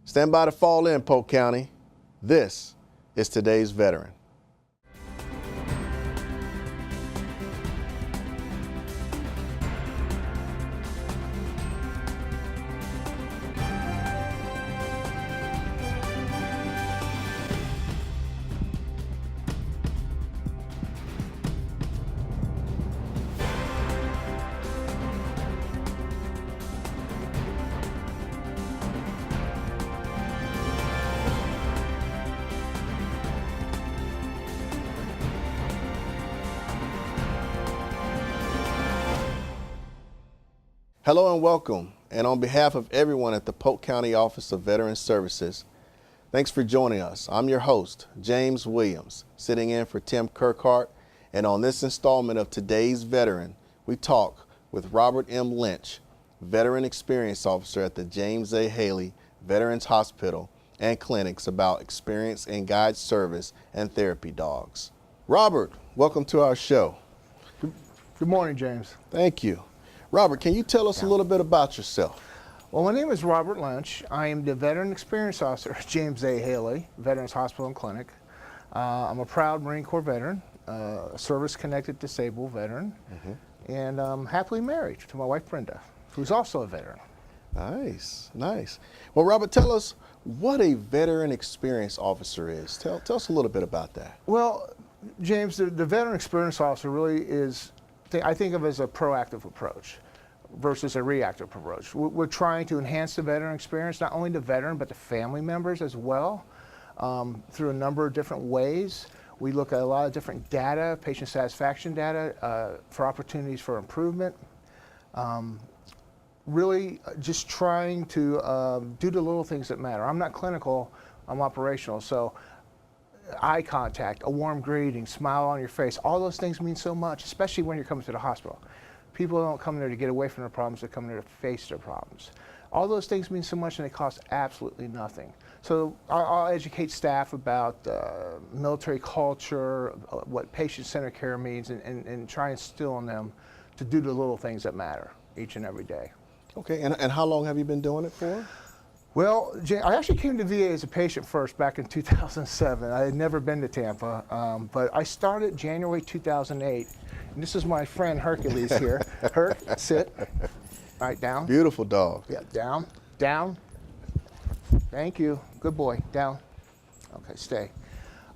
Stand by to fall in, Polk County. This is today's veteran. Hello and welcome, and on behalf of everyone at the Polk County Office of Veteran Services, thanks for joining us. I'm your host, James Williams, sitting in for Tim Kirkhart, and on this installment of Today's Veteran, we talk with Robert M. Lynch, Veteran Experience Officer at the James A. Haley Veterans Hospital and Clinics, about experience in guide service and therapy dogs. Robert, welcome to our show. Good morning, James. Thank you. Robert, can you tell us a little bit about yourself? Well, my name is Robert Lynch. I am the Veteran Experience Officer at James A. Haley Veterans Hospital and Clinic. I'm a proud Marine Corps veteran, a service-connected disabled veteran, and I'm happily married to my wife, Brenda, who's also a veteran. Nice, nice. Well, Robert, tell us what a Veteran Experience Officer is. Tell us a little bit about that. Well, James, the Veteran Experience Officer really is, I think of it as a proactive approach versus a reactive approach. We're trying to enhance the veteran experience, not only the veteran, but the family members as well, through a number of different ways. We look at a lot of different data, patient satisfaction data, for opportunities for improvement. Really just trying to do the little things that matter. I'm not clinical, I'm operational, so eye contact, a warm greeting, smile on your face, all those things mean so much, especially when you're coming to the hospital. People don't come there to get away from their problems, they come there to face their problems. All those things mean so much and they cost absolutely nothing. So I'll educate staff about military culture, what patient-centered care means, and try and instill in them to do the little things that matter each and every day. Okay, and how long have you been doing it for? Well, I actually came to VA as a patient first back in 2007. I had never been to Tampa, but I started January 2008. And this is my friend Hercules here. Herc, sit. All right, down. Beautiful dog. Yeah, down, down. Thank you. Good boy. Down. Okay, stay.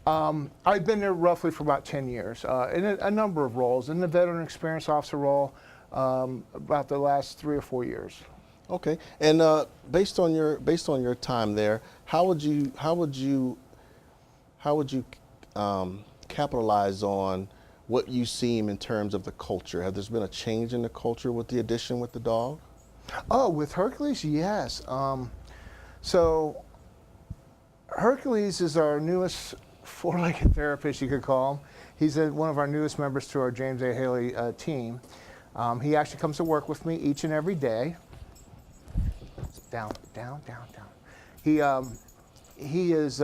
I've been there roughly for about 10 years in a number of roles. In the Veteran Experience Officer role, about the last 3 or 4 years. Okay, and based on your time there, how would you capitalize on what you see in terms of the culture? Have there been a change in the culture with the addition with the dog? Oh, with Hercules, yes. So Hercules is our newest four-legged therapist, you could call him. He's one of our newest members to our James A. Haley team. He actually comes to work with me each and every day. Down, down, down, down. He's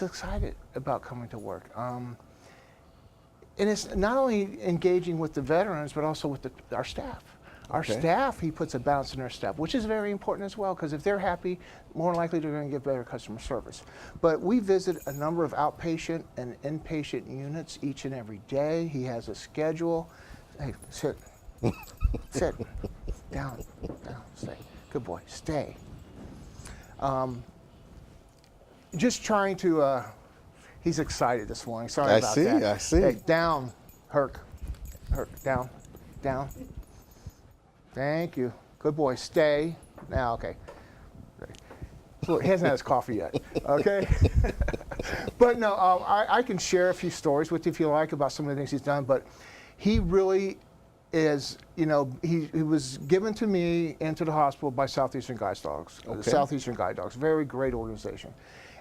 excited about coming to work. And it's not only engaging with the veterans, but also with our staff. Our staff, he puts a balance in our staff, which is very important as well, because if they're happy, more likely they're going to give better customer service. But we visit a number of outpatient and inpatient units each and every day. He has a schedule. Hey, sit. Sit. Down, down, stay. Good boy, stay. Just trying to, he's excited this morning. Sorry about that. I see. Hey, down, Herc, down, down. Thank you. Good boy, stay. Now, okay. He hasn't had his coffee yet, okay? But no, I can share a few stories with you if you like about some of the things he's done, but he really is, you know, he was given to me and to the hospital by Southeastern Guide Dogs. The Southeastern Guide Dogs, very great organization.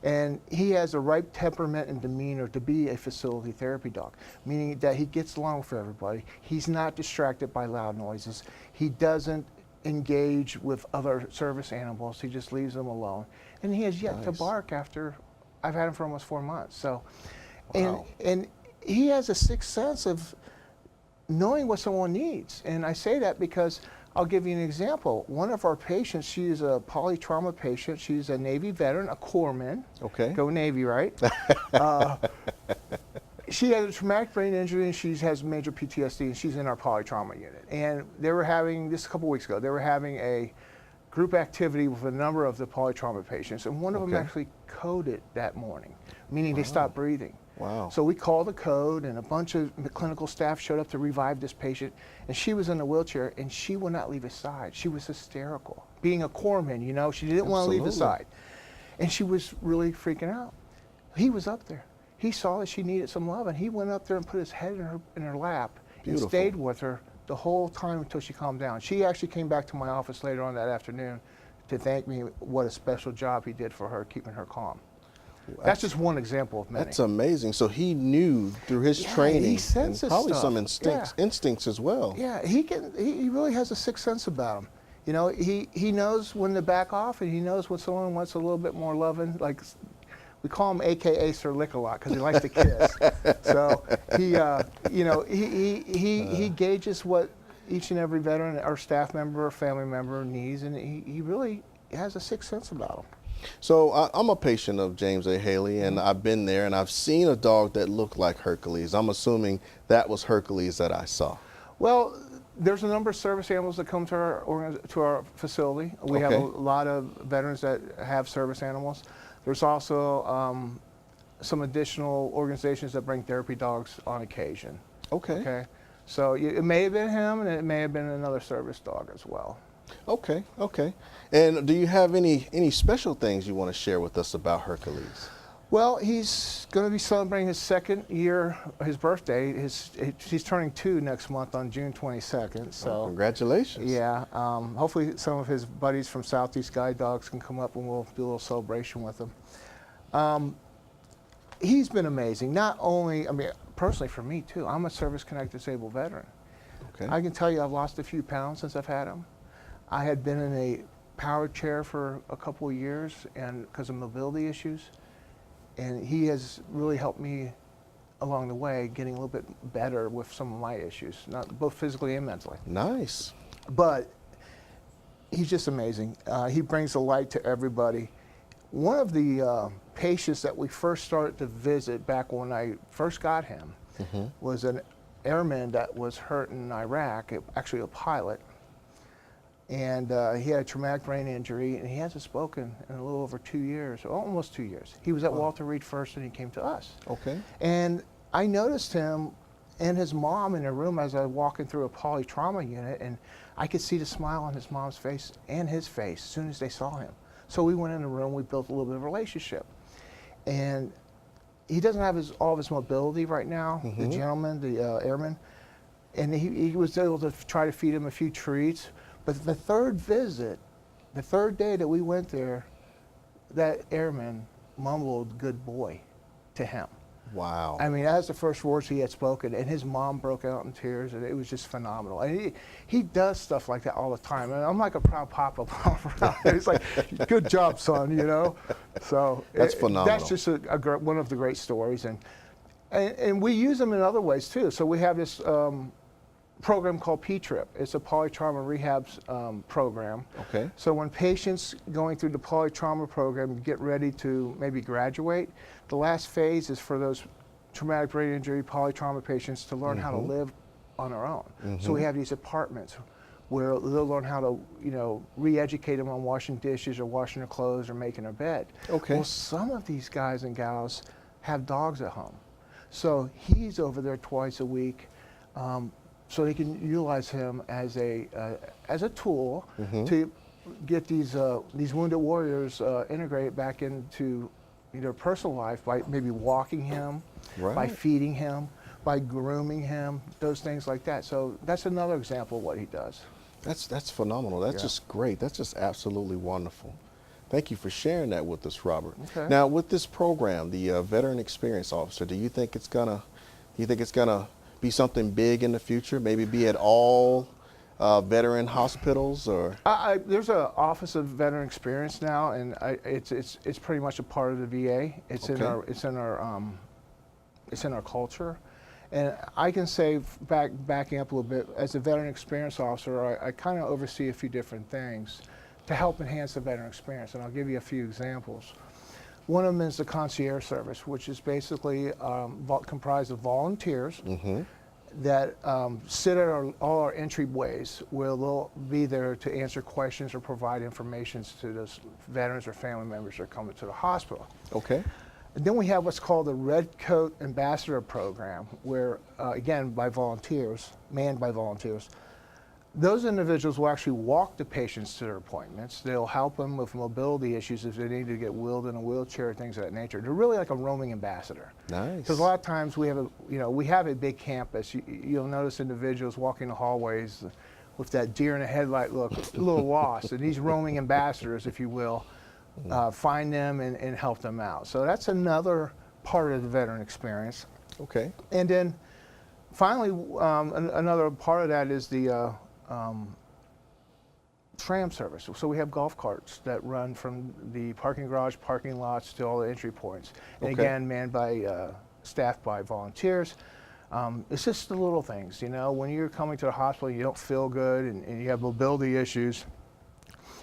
And he has a right temperament and demeanor to be a facility therapy dog, meaning that he gets along with everybody. He's not distracted by loud noises. He doesn't engage with other service animals. He just leaves them alone. And he has yet to bark after I've had him for almost 4 months. So, and he has a sixth sense of knowing what someone needs. And I say that because I'll give you an example. One of our patients, she's a polytrauma patient. She's a Navy veteran, a corpsman. Okay. Go Navy, right? She has a traumatic brain injury and she has major PTSD, and she's in our polytrauma unit. And they were having, this a couple weeks ago, they were having a group activity with a number of the polytrauma patients, and one of them actually coded that morning, meaning they stopped breathing. Wow. So we called the code, and a bunch of clinical staff showed up to revive this patient, and she was in a wheelchair, and she would not leave his side. She was hysterical. Being a corpsman, you know, she didn't want to leave his side. And she was really freaking out. He was up there. He saw that she needed some love, and he went up there and put his head in her lap and stayed with her the whole time until she calmed down. She actually came back to my office later on that afternoon to thank me. What a special job he did for her, keeping her calm. That's just one example of many. That's amazing. So he knew through his training, he senses and probably stuff. some instincts as well. Yeah, he really has a sixth sense about him. You know, he knows when to back off, and he knows when someone wants a little bit more loving. Like, we call him AKA Sir Lick-a-Lot because he likes to kiss. So he, you know, he gauges what each and every veteran or staff member or family member needs, and he really has a sixth sense about him. So I'm a patient of James A. Haley, and I've been there, and I've seen a dog that looked like Hercules. I'm assuming that was Hercules that I saw. Well, there's a number of service animals that come to our facility. We have a lot of veterans that have service animals. There's also some additional organizations that bring therapy dogs on occasion. Okay. So it may have been him, and it may have been another service dog as well. Okay. And do you have any special things you want to share with us about Hercules? Well, he's going to be celebrating his second year, his birthday. He's turning 2 next month on June 22nd. So congratulations. Yeah. Hopefully some of his buddies from Southeast Guide Dogs can come up and we'll do a little celebration with him. He's been amazing. Not only, I mean, personally for me too. I'm a service-connected disabled veteran. Okay. I can tell you I've lost a few pounds since I've had him. I had been in a power chair for a couple of years and because of mobility issues. And he has really helped me along the way, getting a little bit better with some of my issues, both physically and mentally. Nice. But he's just amazing. He brings the light to everybody. One of the patients that we first started to visit back when I first got him was an airman that was hurt in Iraq, actually a pilot. And he had a traumatic brain injury, and he hasn't spoken in a little over 2 years, almost 2 years. He was at Walter Reed first, and he came to us. Okay. And I noticed him and his mom in a room as I was walking through a polytrauma unit, and I could see the smile on his mom's face and his face as soon as they saw him. So we went in the room, we built a little bit of a relationship. And he doesn't have all of his mobility right now, the gentleman, the airman, and he was able to try to feed him a few treats. But the third visit, the third day that we went there, that airman mumbled "good boy" to him. Wow. I mean, that's the first words he had spoken, and his mom broke out in tears, and it was just phenomenal. And he does stuff like that all the time, and I'm like a proud papa. It's like, good job, son, you know? So that's phenomenal. That's just one of the great stories, and we use them in other ways too. So we have this program called P-TRIP. It's a polytrauma rehab program. Okay. So when patients going through the polytrauma program get ready to maybe graduate, the last phase is for those traumatic brain injury polytrauma patients to learn how to live on their own. So we have these apartments where they'll learn how to, you know, re-educate them on washing dishes or washing their clothes or making their bed. Okay. Well, some of these guys and gals have dogs at home. So he's over there twice a week. So they can utilize him as a tool to get these wounded warriors integrated back into their personal life by maybe walking him, by feeding him, by grooming him, those things like that. So that's another example of what he does. That's phenomenal. That's just great. That's just absolutely wonderful. Thank you for sharing that with us, Robert. Okay. Now, with this program, the Veteran Experience Officer, do you think it's gonna be something big in the future? Maybe be at all veteran hospitals, or? There's an Office of Veteran Experience now, and it's pretty much a part of the VA. It's in our culture, And I can say, backing up a little bit, as a veteran experience officer, I kind of oversee a few different things to help enhance the veteran experience, and I'll give you a few examples. One of them is the concierge service, which is basically comprised of volunteers that sit at all our entryways, where they'll be there to answer questions or provide information to those veterans or family members that are coming to the hospital. Okay. And then we have what's called the Red Coat Ambassador Program, where, again, by volunteers, manned by volunteers, those individuals will actually walk the patients to their appointments. They'll help them with mobility issues if they need to get wheeled in a wheelchair, things of that nature. They're really like a roaming ambassador. Nice. Because a lot of times we have a big campus. You'll notice individuals walking the hallways with that deer in the headlight look, a little lost. And these roaming ambassadors, if you will, find them and help them out. So that's another part of the veteran experience. Okay. And then finally, another part of that is the tram service. So we have golf carts that run from the parking garage, parking lots to all the entry points. And again, manned by, staffed by volunteers. It's just the little things, you know, when you're coming to the hospital, you don't feel good and you have mobility issues.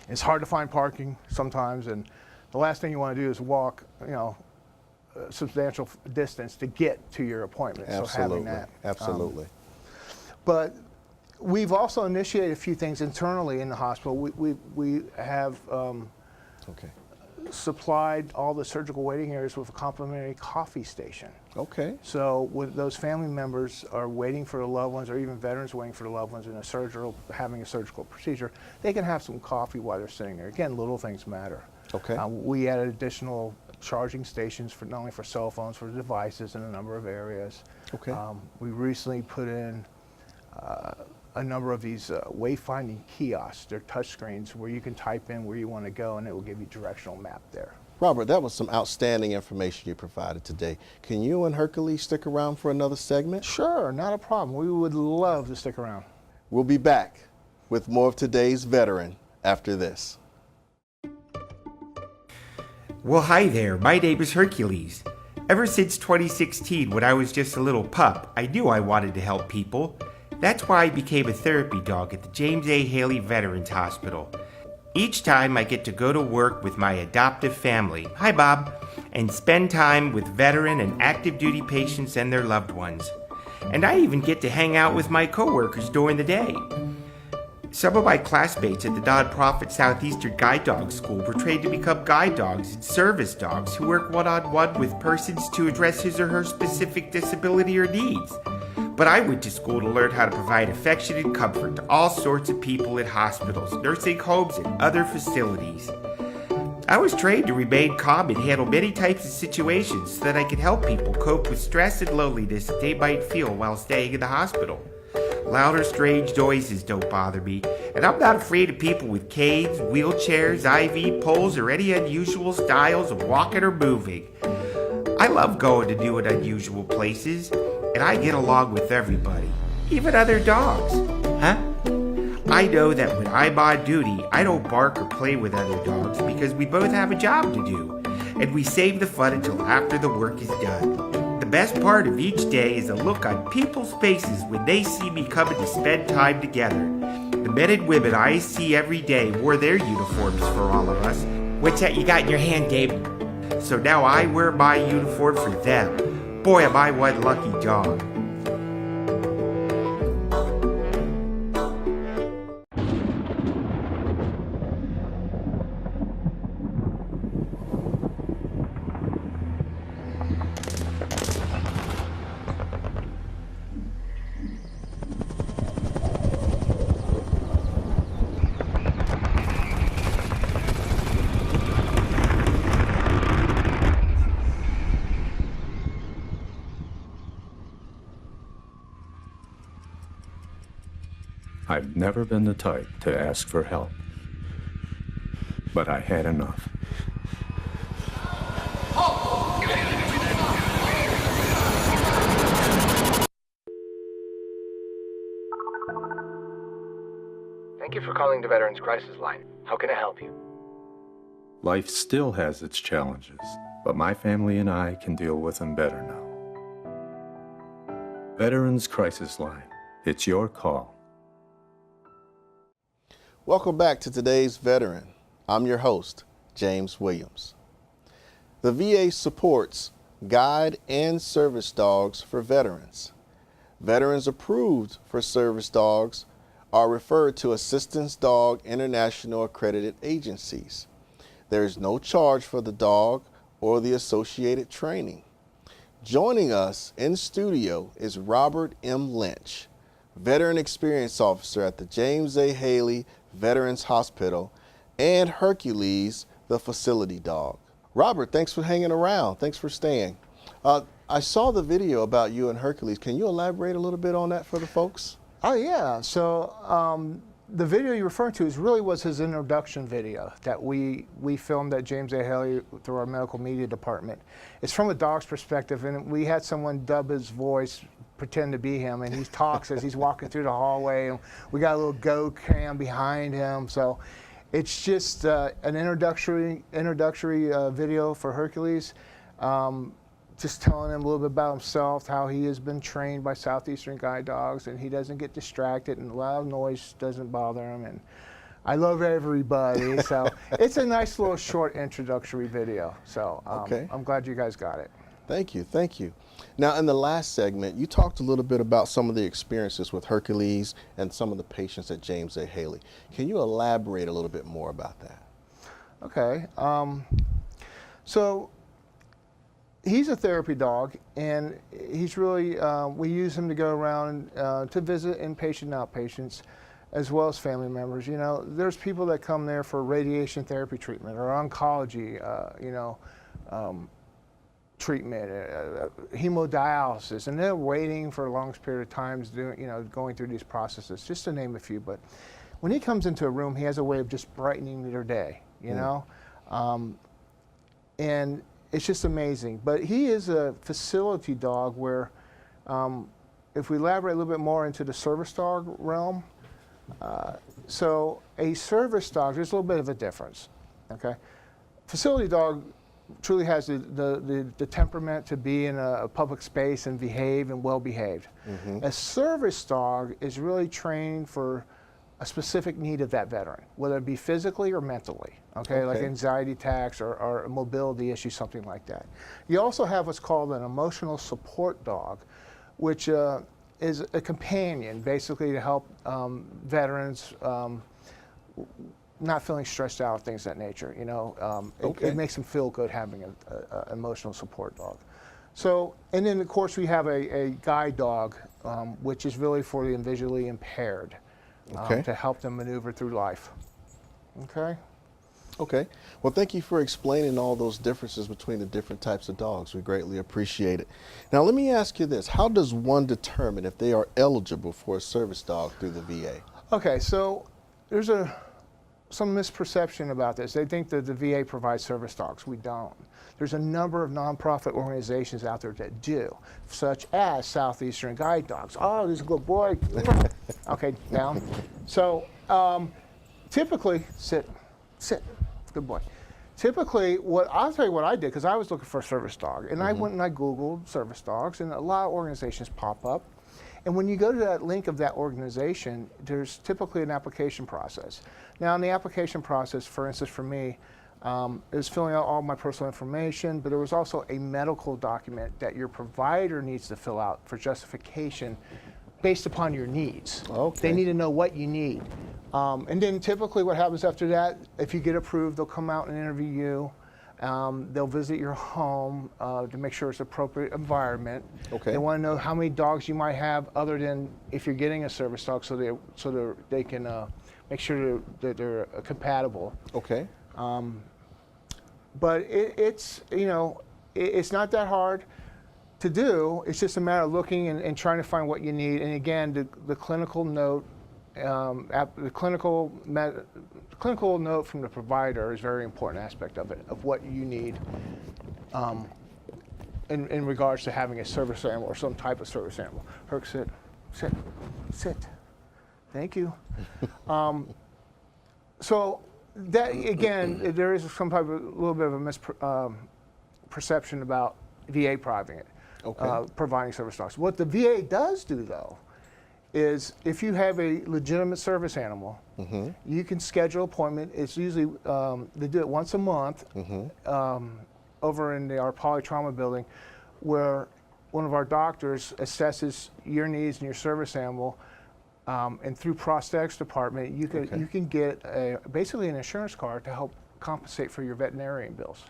It's hard to find parking sometimes, and the last thing you want to do is walk, you know, a substantial distance to get to your appointment. Absolutely. So having that. Absolutely. But we've also initiated a few things internally in the hospital. We have supplied all the surgical waiting areas with a complimentary coffee station. Okay. So when those family members are waiting for the loved ones, or even veterans waiting for the loved ones in having a surgical procedure, they can have some coffee while they're sitting there. Again, little things matter. Okay. We added additional charging stations for not only for cell phones, for devices in a number of areas. Okay. We recently put in a number of these wayfinding kiosks. They're touch screens where you can type in where you want to go and it will give you a directional map there. Robert, that was some outstanding information you provided today. Can you and Hercules stick around for another segment? Sure, not a problem. We would love to stick around. We'll be back with more of today's veteran after this. Well, hi there. My name is Hercules. Ever since 2016, when I was just a little pup, I knew I wanted to help people. That's why I became a therapy dog at the James A. Haley Veterans Hospital. Each time I get to go to work with my adoptive family, hi Bob, and spend time with veteran and active duty patients and their loved ones. And I even get to hang out with my coworkers during the day. Some of my classmates at the nonprofit Southeastern Guide Dog School were trained to become guide dogs and service dogs who work one-on-one with persons to address his or her specific disability or needs. But I went to school to learn how to provide affection and comfort to all sorts of people in hospitals, nursing homes, and other facilities. I was trained to remain calm and handle many types of situations so that I could help people cope with stress and loneliness that they might feel while staying in the hospital. Loud or strange noises don't bother me, and I'm not afraid of people with canes, wheelchairs, IV poles, or any unusual styles of walking or moving. I love going to new and unusual places, and I get along with everybody, even other dogs. Huh? I know that when I'm on duty, I don't bark or play with other dogs because we both have a job to do, and we save the fun until after the work is done. The best part of each day is the look on people's faces when they see me coming to spend time together. The men and women I see every day wore their uniforms for all of us. What's that you got in your hand, Gabe? So now I wear my uniform for them. Boy, am I one lucky dog. I've never been the type to ask for help, but I had enough. Thank you for calling the Veterans Crisis Line. How can I help you? Life still has its challenges, but my family and I can deal with them better now. Veterans Crisis Line. It's your call. Welcome back to today's Veteran. I'm your host, James Williams. The VA supports guide and service dogs for veterans. Veterans approved for service dogs are referred to Assistance Dog International accredited agencies. There is no charge for the dog or the associated training. Joining us in studio is Robert M. Lynch, Veteran Experience Officer at the James A. Haley Veterans Hospital, and Hercules, the facility dog. Robert, thanks for hanging around. Thanks for staying. I saw the video about you and Hercules. Can you elaborate a little bit on that for the folks? Oh yeah, so the video you're referring to was his introduction video that we filmed at James A. Haley through our medical media department. It's from a dog's perspective, and we had someone dub his voice, pretend to be him, and he talks as he's walking through the hallway, and we got a little go cam behind him. So it's just an introductory video for Hercules, just telling him a little bit about himself, how he has been trained by Southeastern guide dogs, and he doesn't get distracted, and loud noise doesn't bother him, and I love everybody. So it's a nice little short introductory video. So Okay. I'm glad you guys got it. Thank you, thank you. Now, in the last segment, you talked a little bit about some of the experiences with Hercules and some of the patients at James A. Haley. Can you elaborate a little bit more about that? Okay. So he's a therapy dog, and he's really, we use him to go around to visit inpatient and outpatients, as well as family members. You know, there's people that come there for radiation therapy treatment or oncology, treatment, hemodialysis, and they're waiting for a long period of time, going through these processes, just to name a few. But when he comes into a room, he has a way of just brightening their day, and it's just amazing. But he is a facility dog where, if we elaborate a little bit more into the service dog realm, so a service dog, there's a little bit of a difference, okay? Facility dog truly has the temperament to be in a public space and behave and well behaved. Mm-hmm. A service dog is really trained for a specific need of that veteran, whether it be physically or mentally, okay? Like anxiety attacks or a mobility issue, something like that. You also have what's called an emotional support dog, which is a companion basically to help veterans not feeling stressed out, things of that nature. It makes them feel good having an emotional support dog. So, and then of course we have a guide dog, which is really for the visually impaired, to help them maneuver through life. Okay. Okay. Well, thank you for explaining all those differences between the different types of dogs. We greatly appreciate it. Now, let me ask you this. How does one determine if they are eligible for a service dog through the VA? Okay, so there's some misperception about this. They think that the VA provides service dogs. We don't. There's a number of nonprofit organizations out there that do, such as Southeastern Guide Dogs. Oh, this is a good boy. Okay, down. So typically, sit, good boy. Typically, I'll tell you what I did, because I was looking for a service dog, and I went and I Googled service dogs, and a lot of organizations pop up. And when you go to that link of that organization, there's typically an application process. Now, in the application process, for instance, for me, it was filling out all my personal information, but there was also a medical document that your provider needs to fill out for justification based upon your needs. Okay. They need to know what you need. And then typically what happens after that, if you get approved, they'll come out and interview you. They'll visit your home to make sure it's an appropriate environment. Okay. They want to know how many dogs you might have, other than if you're getting a service dog, so they can make sure that they're compatible. Okay. But it's not that hard to do. It's just a matter of looking and trying to find what you need. And again, the clinical note, the clinical note from the provider is a very important aspect of it, of what you need in regards to having a service animal or some type of service animal. Herc, sit. Thank you. So that, again, there is some type of a little bit of a misperception about VA providing it. providing service dogs. What the VA does do, though, is if you have a legitimate service animal, you can schedule an appointment. It's usually, they do it once a month over in our polytrauma building, where one of our doctors assesses your needs and your service animal, and through prosthetics department, you can get basically an insurance card to help compensate for your veterinarian bills.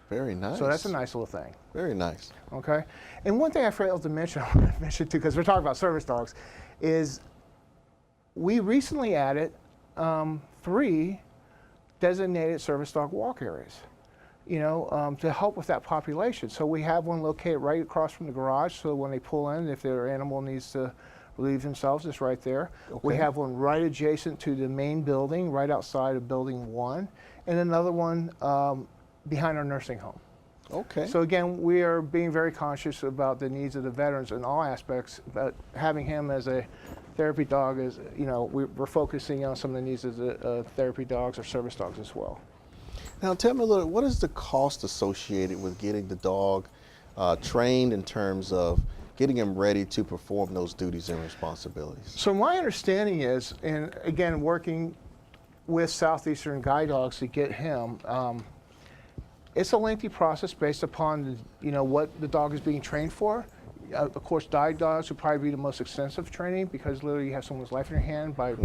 Very nice. So that's a nice little thing. Very nice. Okay. And one thing I failed to mention, I want to mention too, because we're talking about service dogs, is we recently added 3 designated service dog walk areas, to help with that population. So we have one located right across from the garage, so when they pull in, if their animal needs to relieve themselves, it's right there. Okay. We have one right adjacent to the main building, right outside of building 1, and another one behind our nursing home. Okay. So again, we are being very conscious about the needs of the veterans in all aspects, but having him as a therapy dog is, we're focusing on some of the needs of the therapy dogs or service dogs as well. Now tell me a little, what is the cost associated with getting the dog trained in terms of getting him ready to perform those duties and responsibilities? So my understanding is, and again, working with Southeastern Guide Dogs to get him, it's a lengthy process based upon what the dog is being trained for. Of course, guide dogs would probably be the most extensive training, because literally you have someone's life in your hand by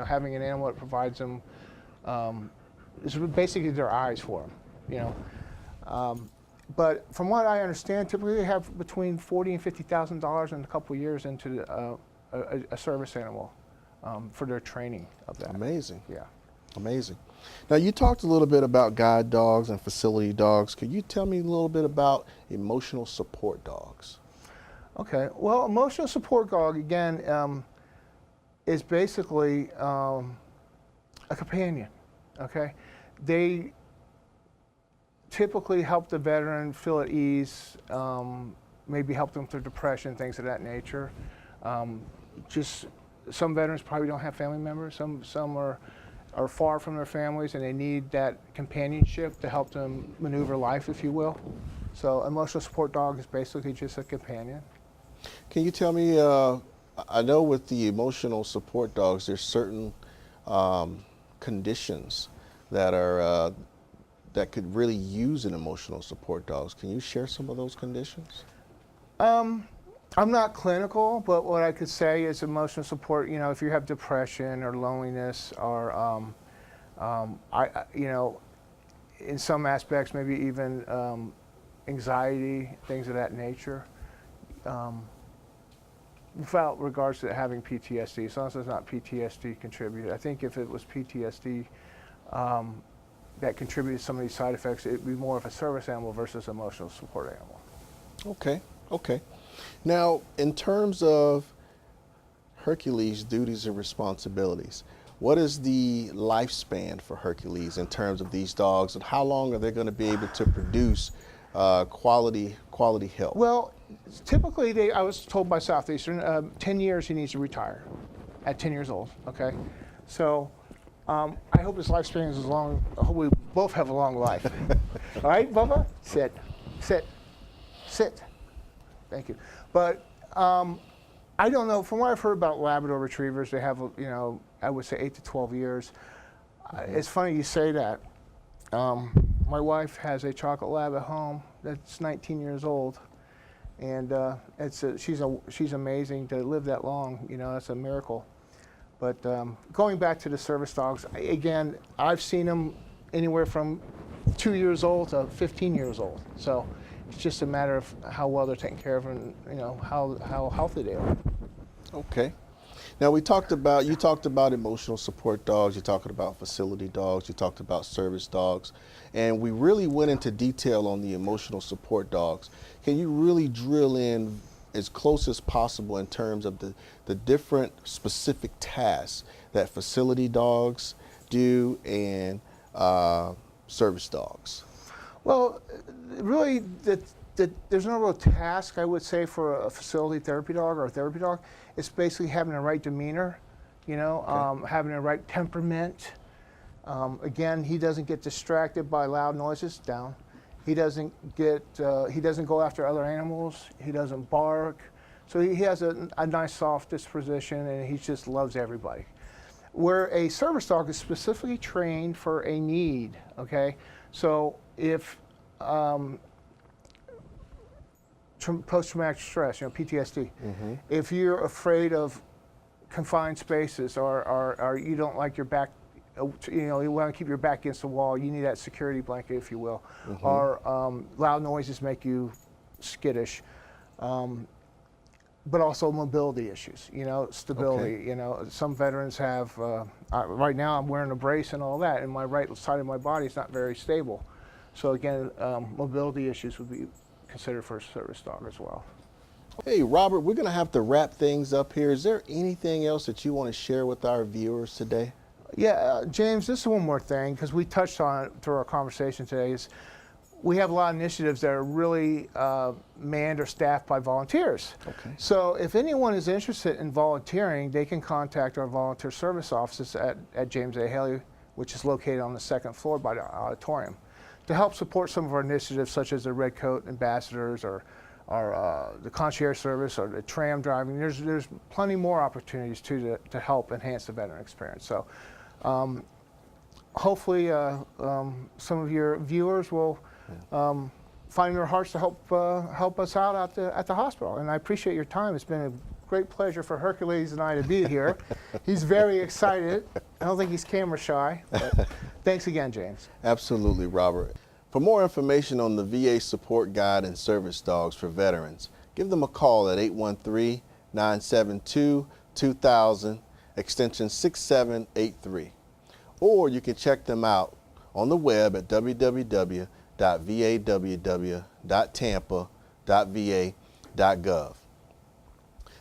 having an animal that provides them. It's basically their eyes for them, But from what I understand, typically they have between $40,000 and $50,000 in a couple of years into a service animal for their training of that. Amazing. Yeah. Amazing. Now you talked a little bit about guide dogs and facility dogs. Could you tell me a little bit about emotional support dogs? Okay. Well, emotional support dog, again, is basically a companion. Okay. They typically help the veteran feel at ease, maybe help them through depression, things of that nature. Just some veterans probably don't have family members. Some are far from their families, and they need that companionship to help them maneuver life, if you will. So emotional support dog is basically just a companion. Can you tell me, I know with the emotional support dogs, there's certain conditions that are that could really use an emotional support dogs. Can you share some of those conditions? I'm not clinical, but what I could say is emotional support, if you have depression or loneliness or, in some aspects, maybe even anxiety, things of that nature, without regards to having PTSD, as long as it's not PTSD contributed. I think if it was PTSD that contributed to some of these side effects, it'd be more of a service animal versus emotional support animal. Okay, okay. Now, in terms of Hercules' duties and responsibilities, what is the lifespan for Hercules in terms of these dogs, and how long are they going to be able to produce quality help? Well, typically, I was told by Southeastern, 10 years he needs to retire at 10 years old, okay? So I hope his lifespan is as long. I hope we both have a long life. All right, Bubba? Sit, sit, sit. Thank you. But I don't know. From what I've heard about Labrador Retrievers, they have, I would say 8 to 12 years. It's funny you say that. My wife has a chocolate lab at home that's 19 years old, and she's amazing to live that long. That's a miracle. But going back to the service dogs, again, I've seen them anywhere from 2 years old to 15 years old. So it's just a matter of how well they're taken care of and how healthy they are. Okay. Now you talked about emotional support dogs, you talked about facility dogs, you talked about service dogs, and we really went into detail on the emotional support dogs. Can you really drill in as close as possible in terms of the different specific tasks that facility dogs do and service dogs? Well, really, there's no real task, I would say, for a facility therapy dog or a therapy dog. It's basically having the right demeanor, having the right temperament. Again, he doesn't get distracted by loud noises, down. He doesn't go after other animals. He doesn't bark. So he has a nice soft disposition, and he just loves everybody. Where a service dog is specifically trained for a need, okay? So if post-traumatic stress, PTSD, if you're afraid of confined spaces or you don't like your back, you want to keep your back against the wall, you need that security blanket, if you will, or loud noises make you skittish. But also mobility issues, stability. Okay. Some veterans have, right now I'm wearing a brace and all that, and my right side of my body is not very stable. So again, mobility issues would be considered for a service dog as well. Hey, Robert, we're going to have to wrap things up here. Is there anything else that you want to share with our viewers today? Yeah, James, this is one more thing, because we touched on it through our conversation today, is we have a lot of initiatives that are really manned or staffed by volunteers. Okay. So if anyone is interested in volunteering, they can contact our volunteer service offices at James A. Haley, which is located on the second floor by the auditorium, to help support some of our initiatives, such as the Red Coat Ambassadors or the concierge service or the tram driving. There's plenty more opportunities too to help enhance the veteran experience. So hopefully some of your viewers will find their hearts to help us out at the hospital. And I appreciate your time. It's been a great pleasure for Hercules and I to be here. He's very excited. I don't think he's camera shy. But thanks again, James. Absolutely, Robert. For more information on the VA Support Guide and Service Dogs for Veterans, give them a call at 813-972-2000, extension 6783. Or you can check them out on the web at www.vaww.tampa.va.gov.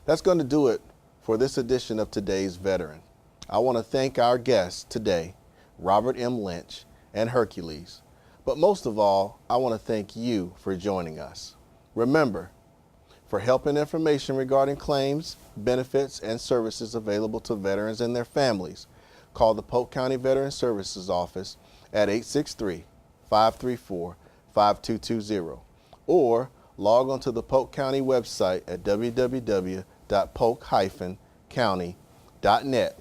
That's going to do it for this edition of Today's Veteran. I want to thank our guests today, Robert M. Lynch and Hercules. But most of all, I want to thank you for joining us. Remember, for help and information regarding claims, benefits, and services available to veterans and their families, call the Polk County Veteran Services Office at 863-534-5220 or log on to the Polk County website at www.polk-county.net.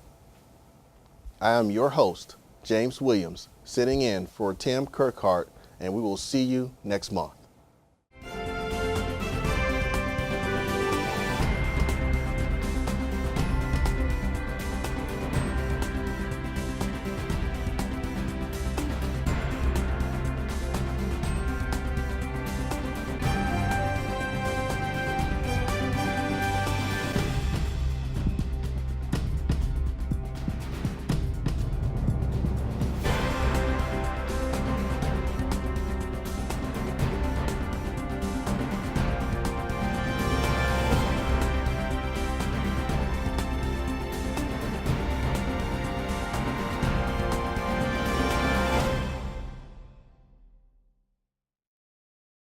I am your host, James Williams, sitting in for Tim Kirkhart, and we will see you next month.